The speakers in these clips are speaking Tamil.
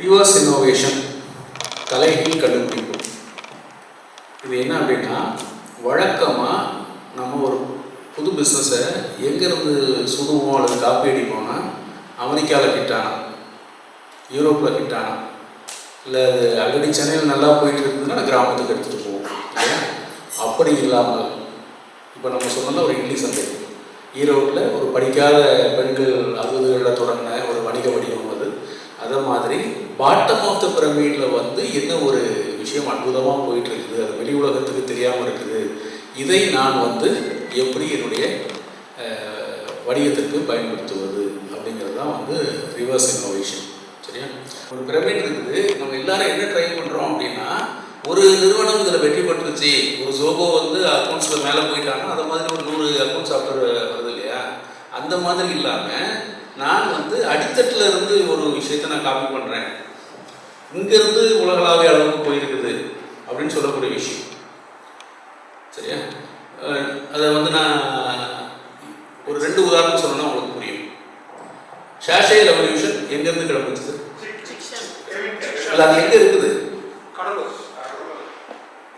ரிவர்ஸ் இன்னோவேஷன், தலைகீழ் கண்டுபிடிப்பு. இது என்ன அப்படின்னா, வழக்கமாக நம்ம ஒரு புது பிஸ்னஸை எங்கேருந்து சுடுவோம் அல்லது காப்பி அடிப்போம்னா, அமெரிக்காவில் ஹிட்டானா, யூரோப்பில் ஹிட்டானா, இல்லை அது ஆல்ரெடி சென்னையில் நல்லா போயிட்டு இருக்குதுன்னா கிராமத்துக்கு எடுத்துகிட்டு போவோம் இல்லையா? அப்படி இல்லாமல் இப்போ நம்ம சொன்னதில் ஒரு இட்லி சந்தை, ஈரோட்டில் ஒரு படிக்காத பெண்கள் 60களில் தொடங்கின ஒரு வணிக வடிவம் அது. அதே மாதிரி பாட்டம் ஆஃப் த பிரமிடில் வந்து என்ன ஒரு விஷயம் அற்புதமாக போயிட்டு இருக்குது, அது வெளி உலகத்துக்கு தெரியாமல் இருக்குது, இதை நான் வந்து எப்படி என்னுடைய வணிகத்திற்கு பயன்படுத்துவது அப்படிங்கிறது தான் வந்து ரிவர்ஸ் இன்னோவேஷன். சரியா? ஒரு பிரமிட் இருக்குது, நம்ம எல்லாரும் என்ன ட்ரை பண்ணுறோம் அப்படின்னா, ஒரு நிறுவனம் இதில் வெற்றி பெற்றுச்சு, ஒரு ஜோகோ வந்து அக்கௌண்ட்ஸில் மேலே போயிட்டாங்கன்னா அதை மாதிரி ஒரு 100 அக்கௌண்ட்ஸ் ஆஃப்டர் வருது இல்லையா? அந்த மாதிரி இல்லாமல் நான் வந்து அடித்தட்டில் இருந்து ஒரு விஷயத்தை நான் காப்பி பண்ணுறேன், இங்கேருந்து உலகளாவிய அளவுக்கு போயிருக்குது அப்படின்னு சொல்லக்கூடிய விஷயம். சரியா? அதை வந்து நான் ஒரு 2 உதாரணம் சொல்லணும்னா உங்களுக்கு புரியும். ஷாஷே ரெவல்யூஷன் எங்கேருந்து கிளம்பிச்சது? இல்லை, அது எங்கே இருக்குது?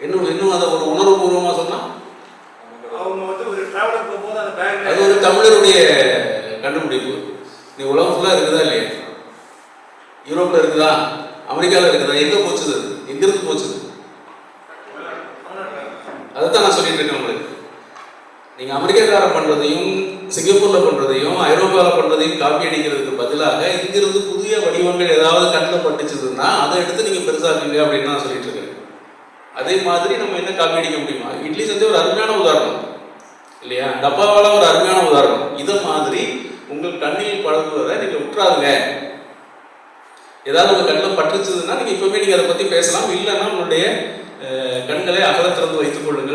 இன்னும் அதை ஒரு உணர்வுபூர்வமாக சொன்னால் அது ஒரு தமிழருடைய கண்டுபிடிப்பு. நீ உலகம் ஃபுல்லாக இருக்குதா இல்லையா? யூரோப்பில் இருக்குதா, அமெரிக்காவில் இருக்குதா, எங்கே போச்சுது, எங்கிருந்து போச்சுது? அதைத்தான் நான் சொல்லிட்டு இருக்கேன் உங்களுக்கு. நீங்கள் அமெரிக்காக்காரன் பண்ணுறதையும் சிங்கப்பூரில் பண்ணுறதையும் ஐரோப்பாவில் பண்ணுறதையும் காப்பி அடிக்கிறதுக்கு பதிலாக இங்கிருந்து புதிய வடிவங்கள் ஏதாவது கண்ணில் பட்டுச்சுதுன்னா அதை எடுத்து நீங்கள் பெருசாக்குங்க அப்படின்னு நான் சொல்லிட்டு இருக்கேன். அதே மாதிரி நம்ம என்ன காப்பி அடிக்க முடியுமா? இட்லி செஞ்ச ஒரு அருமையான உதாரணம் இல்லையா? டப்பாவால ஒரு அருமையான உதாரணம். இதை மாதிரி உங்கள் கண்ணில் பழகுவதை நீங்கள் விட்டுறாதுங்க. ஏதாவது உங்கள் கண்ணில் பட்டுச்சுதுன்னா நீங்கள் இப்போவே நீங்கள் அதை பற்றி பேசலாம், இல்லைன்னா உங்களுடைய கண்களை அகல திறந்து வைத்துக் கொள்ளுங்கள்.